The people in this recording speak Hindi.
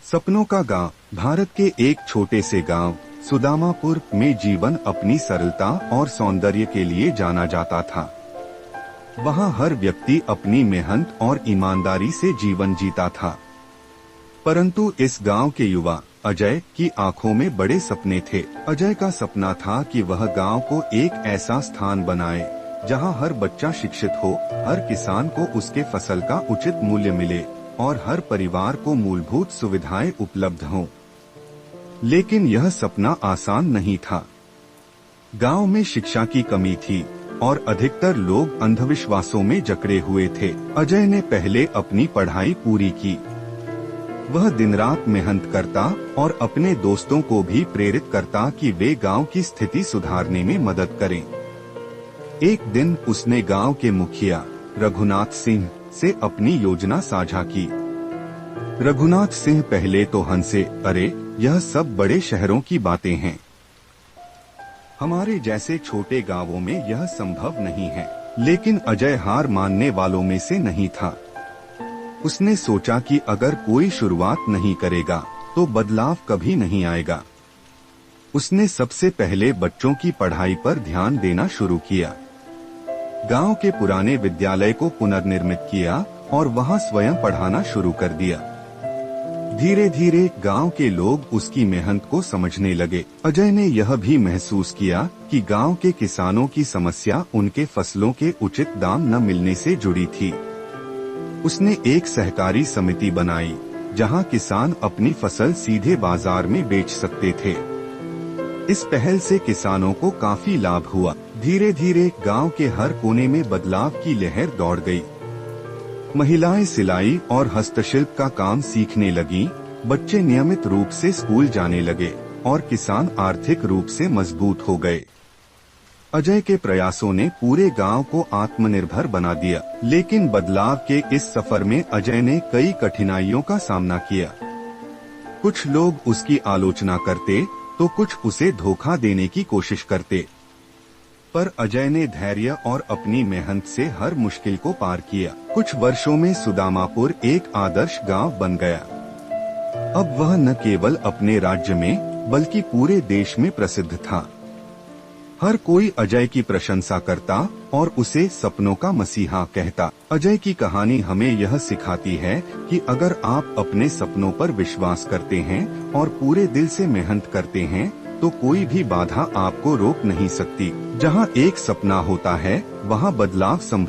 सपनों का गांव। भारत के एक छोटे से गांव सुदामापुर में जीवन अपनी सरलता और सौंदर्य के लिए जाना जाता था। वहां हर व्यक्ति अपनी मेहनत और ईमानदारी से जीवन जीता था। परंतु इस गांव के युवा अजय की आंखों में बड़े सपने थे। अजय का सपना था कि वह गांव को एक ऐसा स्थान बनाए जहां हर बच्चा शिक्षित हो, हर किसान को उसके फसल का उचित मूल्य मिले और हर परिवार को मूलभूत सुविधाएं उपलब्ध हों। लेकिन यह सपना आसान नहीं था। गांव में शिक्षा की कमी थी और अधिकतर लोग अंधविश्वासों में जकड़े हुए थे। अजय ने पहले अपनी पढ़ाई पूरी की। वह दिन रात मेहनत करता और अपने दोस्तों को भी प्रेरित करता कि वे गांव की स्थिति सुधारने में मदद करें। एक दिन उसने गांव के मुखिया रघुनाथ सिंह से अपनी योजना साझा की। रघुनाथ सिंह पहले तो हंसे, अरे यह सब बड़े शहरों की बातें हैं, हमारे जैसे छोटे गांवों में यह संभव नहीं है। लेकिन अजय हार मानने वालों में से नहीं था। उसने सोचा कि अगर कोई शुरुआत नहीं करेगा तो बदलाव कभी नहीं आएगा। उसने सबसे पहले बच्चों की पढ़ाई पर ध्यान देना शुरू किया। गांव के पुराने विद्यालय को पुनर्निर्मित किया और वहां स्वयं पढ़ाना शुरू कर दिया। धीरे धीरे गांव के लोग उसकी मेहनत को समझने लगे। अजय ने यह भी महसूस किया कि गांव के किसानों की समस्या उनके फसलों के उचित दाम न मिलने से जुड़ी थी। उसने एक सहकारी समिति बनाई जहां किसान अपनी फसल सीधे बाजार में बेच सकते थे। इस पहल से किसानों को काफी लाभ हुआ। धीरे धीरे गांव के हर कोने में बदलाव की लहर दौड़ गई। महिलाएं सिलाई और हस्तशिल्प का काम सीखने लगीं, बच्चे नियमित रूप से स्कूल जाने लगे और किसान आर्थिक रूप से मजबूत हो गए। अजय के प्रयासों ने पूरे गांव को आत्मनिर्भर बना दिया। लेकिन बदलाव के इस सफर में अजय ने कई कठिनाइयों का सामना किया। कुछ लोग उसकी आलोचना करते तो कुछ उसे धोखा देने की कोशिश करते। पर अजय ने धैर्य और अपनी मेहनत से हर मुश्किल को पार किया। कुछ वर्षों में सुदामापुर एक आदर्श गांव बन गया। अब वह न केवल अपने राज्य में बल्कि पूरे देश में प्रसिद्ध था। हर कोई अजय की प्रशंसा करता और उसे सपनों का मसीहा कहता। अजय की कहानी हमें यह सिखाती है कि अगर आप अपने सपनों पर विश्वास करते हैं और पूरे दिल से मेहनत करते हैं तो कोई भी बाधा आपको रोक नहीं सकती। जहां एक सपना होता है वहां बदलाव संभव